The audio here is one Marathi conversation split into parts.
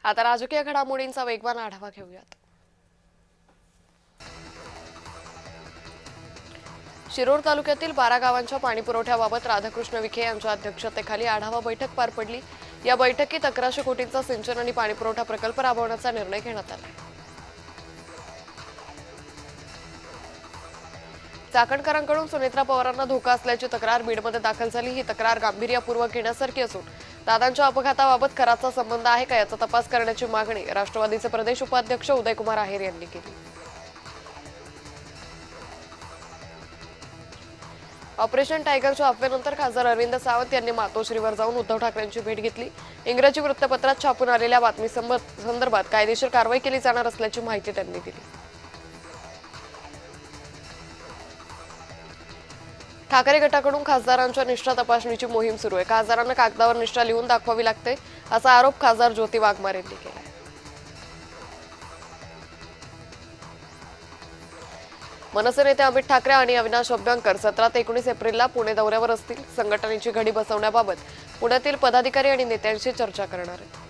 आता राजकीय घडामोडींचा वेगवान आढावा घेऊयात। शिरूर तालुक्यातील 12 गावांच्या पाणीपुरवठ्याबाबत राधाकृष्ण विखे यांच्या अध्यक्षतेखाली आढावा बैठक पार पडली। या बैठकीत 1100 कोटींचा सिंचन आणि पाणीपुरवठा प्रकल्प राबवण्याचा निर्णय घेण्यात आला। चाकणकरांकडून सुनेत्रा पवारांना धोका असल्याची तक्रार बीडमध्ये दाखल झाली। ही तक्रार गांभीर्यपूर्वक घेण्यासारखी असून दादांच्या अपघाताबाबत खराचा संबंध आहे का याचा तपास करण्याची मागणी राष्ट्रवादीचे प्रदेश उपाध्यक्ष उदयकुमार आहेर यांनी केली। ऑपरेशन टायगरच्या अफवेनंतर खासदार अरविंद सावंत यांनी मातोश्रीवर जाऊन उद्धव ठाकरेंची भेट घेतली। इंग्रजी वृत्तपत्रात छापून आलेल्या बातमी संदर्भात कायदेशीर कारवाई केली जाणार असल्याची माहिती त्यांनी दिली। ठाकरे गटाकडून खासदारांच्या निष्ठा तपासणीची मोहीम सुरू आहे। खासदारांना कागदावर निष्ठा लिहून दाखवावी लागते असा आरोप खासदार ज्योती वाघमारे यांनी केला। मनसे नेते अमित ठाकरे आणि अविनाश अभ्यंकर 17 ते 19 एप्रिलला पुणे दौऱ्यावर असतील। संघटनेची घडी बसवण्याबाबत पुण्यातील पदाधिकारी आणि नेत्यांशी चर्चा करणार आहेत।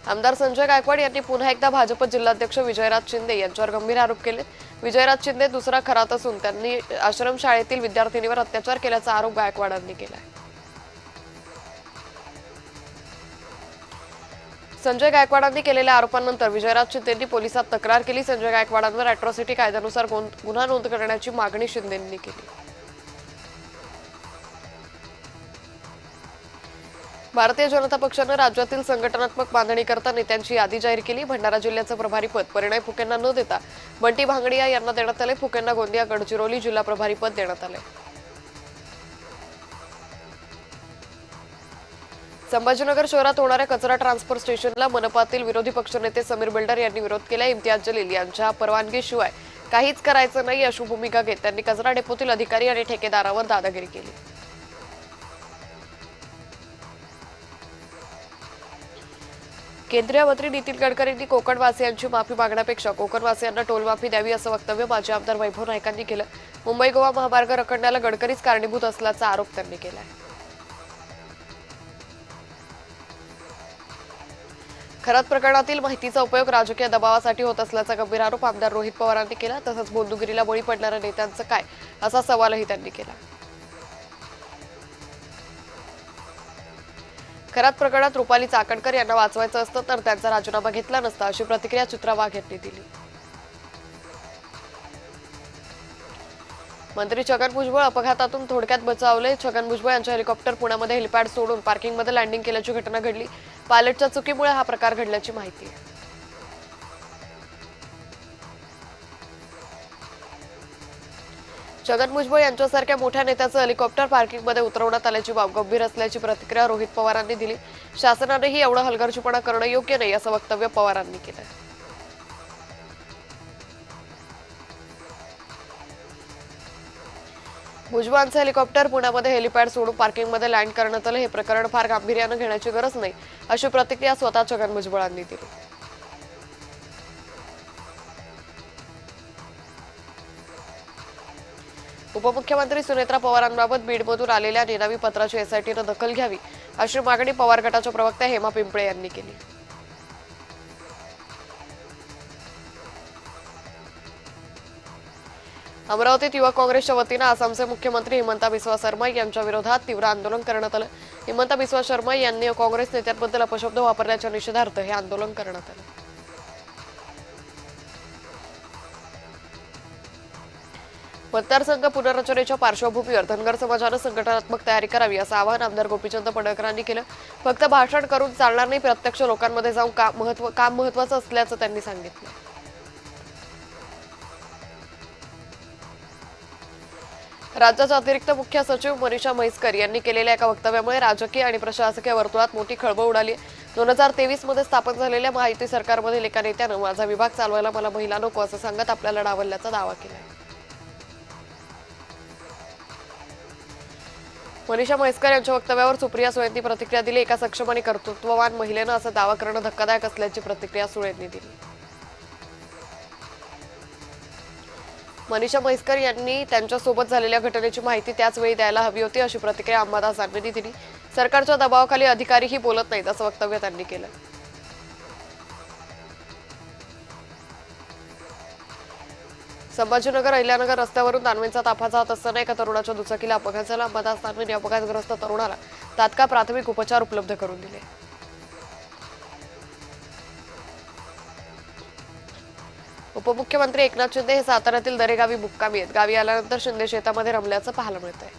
आमदार संजय गायकवाड यांनी पुन्हा एकदा भाजप जिल्हाध्यक्ष विजयराज शिंदे यांच्यावर गंभीर आरोप केले। विजयराज शिंदे दुसरा खरात असून त्यांनी आश्रमशाळेतील विद्यार्थिनीवर अत्याचार केल्याचा आरोप गायकवाडांनी केला। संजय गायकवाडांनी केलेल्या आरोपांनंतर विजयराज शिंदेंनी पोलिसात तक्रार केली। संजय गायकवाडांवर अॅट्रॉसिटी कायद्यानुसार गुन्हा नोंद करण्याची मागणी शिंदेंनी केली। भारतीय जनता पक्षाने राज्यातील संघटनात्मक बांधणीकरता नेत्यांची यादी जाहीर केली। भंडारा जिल्ह्याचं प्रभारीपद परिणय फुकेंना न देता बंटी भांगडिया यांना देण्यात आले। फुकेंना गोंदिया गडचिरोली जिल्हा प्रभारीपद देण्यात आले। संभाजीनगर शहरात होणाऱ्या कचरा ट्रान्सफर स्टेशनला मनपातील विरोधी पक्षनेते समीर बिल्डर यांनी विरोध केला। इम्तियाज जलील यांच्या परवानगीशिवाय काहीच करायचं नाही अशी भूमिका घेत त्यांनी कचरा डेपोतील अधिकारी आणि ठेकेदारावर दादागिरी केली। केंद्रीय मंत्री नितीन गडकरींनी कोकणवासियांची माफी मागण्यापेक्षा कोकणवासियांना टोलमाफी द्यावी असं वक्तव्य माजी आमदार वैभव नाईकांनी केलं। मुंबई गोवा महामार्ग रखडण्याला गडकरीच कारणीभूत असल्याचा आरोप त्यांनी केला। खरात प्रकरणातील माहितीचा उपयोग राजकीय दबावासाठी होत असल्याचा गंभीर आरोप आमदार रोहित पवारांनी केला। तसंच बोलदुगिरीला बळी पडणाऱ्या नेत्यांचं काय असा सवालही त्यांनी केला। खरात प्रकरणात रुपाली चाकणकर यांना वाचवायचं असतं तर त्यांचा राजीनामा घेतला नसता अशी प्रतिक्रिया चित्रा वाघ यांनी दिली। मंत्री छगन भुजबळ अपघातातून थोडक्यात बचावले। छगन भुजबळ यांचे हेलिकॉप्टर पुण्यामध्ये हेलिपॅड सोडून पार्किंगमध्ये लँडिंग केल्याची घटना घडली। पायलटच्या चुकीमुळे हा प्रकार घडल्याची माहिती आहे। छगन भुजबळ यांच्यासारख्या मोठ्या नेत्याचं हेलिकॉप्टर पार्किंगमध्ये उतरवण्यात आल्याची बाब गंभीर असल्याची प्रतिक्रिया रोहित पवारांनी दिली। शासनानेही एवढा हलगर्जीपणा करणं योग्य नाही असं वक्तव्य पवारांनी केलं। भुजबळांचं हेलिकॉप्टर पुण्यामध्ये हेलिपॅड सोडून पार्किंगमध्ये लँड करण्यात आलं। हे प्रकरण फार गांभीर्यानं घेण्याची गरज नाही अशी प्रतिक्रिया स्वतः छगन भुजबळांनी दिली। उपमुख्यमंत्री सुनेत्रा पवारांबाबत बीडमधून आलेल्या निनावी पत्राची एसआयटीनं दखल घ्यावी अशी मागणी पवार गटाच्या प्रवक्त्या हेमा पिंपळे यांनी केली। अमरावतीत युवक काँग्रेसच्या वतीनं आसामचे मुख्यमंत्री हिमंता बिस्वा शर्मा यांच्या विरोधात तीव्र आंदोलन करण्यात आलं। हिमंता बिस्वा शर्मा यांनी काँग्रेस नेत्यांबद्दल अपशब्द वापरल्याच्या निषेधार्थ हे आंदोलन करण्यात आलं। मतदारसंघ पुनर्रचनेच्या पार्श्वभूमीवर धनगर समाजानं संघटनात्मक तयारी करावी असं आवाहन आमदार गोपीचंद पडळकरांनी केलं। फक्त भाषण करून चालणार नाही, प्रत्यक्ष लोकांमध्ये जाऊन काम महत्त्वाचं असल्याचं त्यांनी सांगितलं। राज्याच्या अतिरिक्त मुख्य सचिव मनीषा म्हैसकर यांनी केलेल्या एका वक्तव्यामुळे राजकीय आणि प्रशासकीय वर्तुळात मोठी खळबळ उडाली। 2023 मध्ये स्थापन झालेल्या महायुती सरकारमधील एका नेत्यानं माझा विभाग चालवायला मला महिला नको असं सांगत आपल्याला डावलल्याचा दावा केलाय। मनीषा म्हैसकर यांच्या वक्तव्यावर सुप्रिया सुळेंनी प्रतिक्रिया दिली। एका सक्षम आणि कर्तृत्ववान महिलेनं असा दावा करणं धक्कादायक असल्याची प्रतिक्रिया सुळेंनी दिली। मनीषा म्हैसकर यांनी त्यांच्यासोबत झालेल्या घटनेची माहिती त्याच वेळी द्यायला हवी होती अशी प्रतिक्रिया अंबादास दानवेंनी दिली। सरकारच्या दबावाखाली अधिकारीही बोलत नाहीत असं वक्तव्य त्यांनी केलं. संभाजीनगर अहिल्यानगर रस्त्यावरून दानवेंचा ताफा जात असताना एका तरुणाच्या दुचाकीला अपघात झाला. अपघातात दानवेंनी अपघातग्रस्त तरुणाला तात्काळ प्राथमिक उपचार उपलब्ध करून दिले. उपमुख्यमंत्री एकनाथ शिंदे हे साताऱ्यातील दरेगावी मुक्कामी आहेत. गावी आल्यानंतर शिंदे शेतामध्ये रमल्याचं पाहायला मिळतंय.